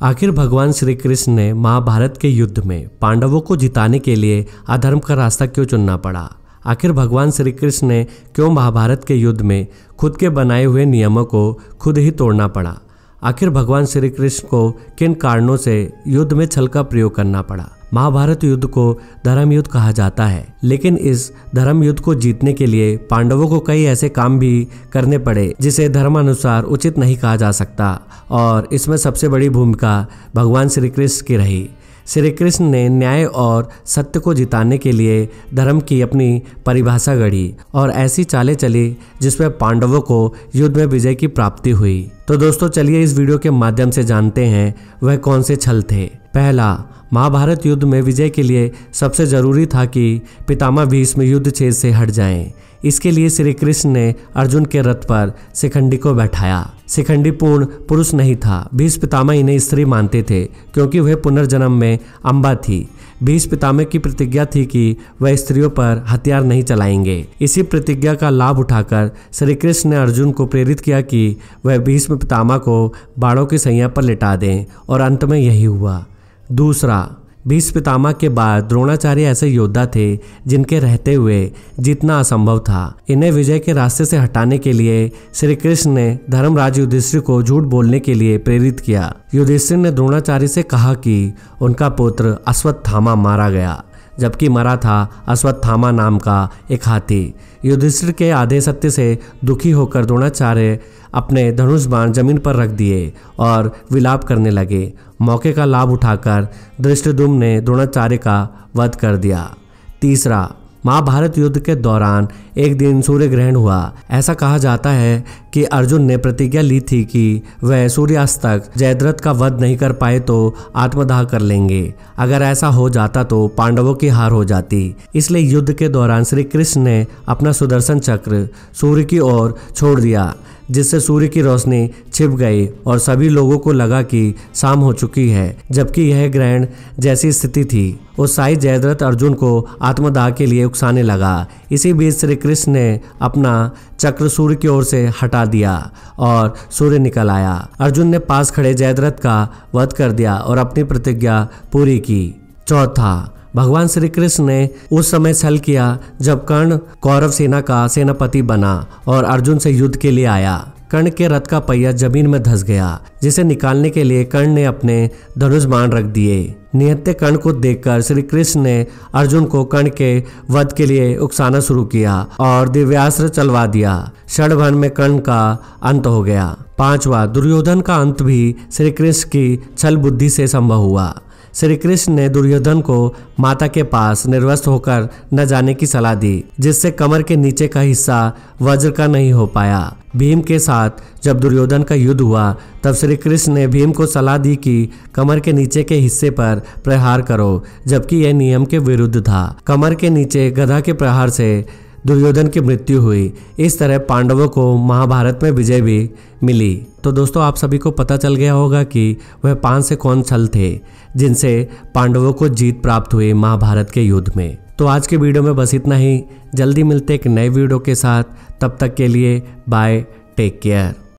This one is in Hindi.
आखिर भगवान श्री कृष्ण ने महाभारत के युद्ध में पांडवों को जिताने के लिए अधर्म का रास्ता क्यों चुनना पड़ा? आखिर भगवान श्री कृष्ण ने क्यों महाभारत के युद्ध में खुद के बनाए हुए नियमों को खुद ही तोड़ना पड़ा? आखिर भगवान श्री कृष्ण को किन कारणों से युद्ध में छल का प्रयोग करना पड़ा? महाभारत युद्ध को धर्म युद्ध कहा जाता है, लेकिन इस धर्म युद्ध को जीतने के लिए पांडवों को कई ऐसे काम भी करने पड़े जिसे धर्मानुसार उचित नहीं कहा जा सकता, और इसमें सबसे बड़ी भूमिका भगवान श्री कृष्ण की रही। श्री कृष्ण ने न्याय और सत्य को जिताने के लिए धर्म की अपनी परिभाषा गढ़ी और ऐसी चालें चली जिसमें पांडवों को युद्ध में विजय की प्राप्ति हुई। तो दोस्तों चलिए इस वीडियो के माध्यम से जानते हैं वह कौन से छल थे। पहला, महाभारत युद्ध में विजय के लिए सबसे जरूरी था कि पितामह भीष्म युद्ध क्षेत्र से हट जाएं। इसके लिए श्री कृष्ण ने अर्जुन के रथ पर शिखंडी को बैठाया। शिखंडी पूर्ण पुरुष नहीं था। भीष्म पितामह इन्हें स्त्री मानते थे क्योंकि वह पुनर्जन्म में अम्बा थी। भीष्म पितामह की प्रतिज्ञा थी कि वह स्त्रियों पर हथियार नहीं चलाएंगे। इसी प्रतिज्ञा का लाभ उठाकर श्री कृष्ण ने अर्जुन को प्रेरित किया कि वह भीष्म पितामह को बाणों की सैया पर लिटा दें, और अंत में यही हुआ। दूसरा, भीष्म पितामह के बाद द्रोणाचार्य ऐसे योद्धा थे जिनके रहते हुए जीतना असंभव था। इन्हें विजय के रास्ते से हटाने के लिए श्री कृष्ण ने धर्मराज युधिष्ठिर को झूठ बोलने के लिए प्रेरित किया। युधिष्ठिर ने द्रोणाचार्य से कहा कि उनका पुत्र अश्वत्थामा मारा गया, जबकि मरा था अश्वत्थामा नाम का एक हाथी। युधिष्ठिर के आधे सत्य से दुखी होकर द्रोणाचार्य अपने धनुष बाण जमीन पर रख दिए और विलाप करने लगे। मौके का लाभ उठाकर धृष्टद्युम्न ने द्रोणाचार्य का वध कर दिया। तीसरा, महाभारत युद्ध के दौरान एक दिन सूर्य ग्रहण हुआ। ऐसा कहा जाता है कि अर्जुन ने प्रतिज्ञा ली थी कि वह सूर्यास्त तक जयद्रथ का वध नहीं कर पाए तो आत्मदाह कर लेंगे। अगर ऐसा हो जाता तो पांडवों की हार हो जाती। इसलिए युद्ध के दौरान श्री कृष्ण ने अपना सुदर्शन चक्र सूर्य की ओर छोड़ दिया, जिससे सूर्य की रोशनी छिप गई और सभी लोगों को लगा कि शाम हो चुकी है, जबकि यह ग्रहण जैसी स्थिति थी। उत्साही जयद्रथ अर्जुन को आत्मदाह के लिए उकसाने लगा। इसी बीच श्री कृष्ण ने अपना चक्र सूर्य की ओर से हटा दिया और सूर्य निकल आया। अर्जुन ने पास खड़े जयद्रथ का वध कर दिया और अपनी प्रतिज्ञा पूरी की। चौथा, भगवान श्री कृष्ण ने उस समय छल किया जब कर्ण कौरव सेना का सेनापति बना और अर्जुन से युद्ध के लिए आया। कर्ण के रथ का पहिया जमीन में धंस गया, जिसे निकालने के लिए कर्ण ने अपने धनुष बाण रख दिए। निहत्थे कर्ण को देखकर श्री कृष्ण ने अर्जुन को कर्ण के वध के लिए उकसाना शुरू किया और दिव्यास्त्र चलवा दिया। क्षणभर में कर्ण का अंत हो गया। पांचवा, दुर्योधन का अंत भी श्री कृष्ण की छल बुद्धि से संभव हुआ। श्री कृष्ण ने दुर्योधन को माता के पास निर्वस्त्र होकर न जाने की सलाह दी, जिससे कमर के नीचे का हिस्सा वज्र का नहीं हो पाया। भीम के साथ जब दुर्योधन का युद्ध हुआ तब श्री कृष्ण ने भीम को सलाह दी कि कमर के नीचे के हिस्से पर प्रहार करो, जबकि यह नियम के विरुद्ध था। कमर के नीचे गदा के प्रहार से दुर्योधन की मृत्यु हुई। इस तरह पांडवों को महाभारत में विजय भी मिली। तो दोस्तों आप सभी को पता चल गया होगा कि वह 5 से कौन छल थे जिनसे पांडवों को जीत प्राप्त हुई महाभारत के युद्ध में। तो आज के वीडियो में बस इतना ही। जल्दी मिलते एक नए वीडियो के साथ। तब तक के लिए बाय, टेक केयर।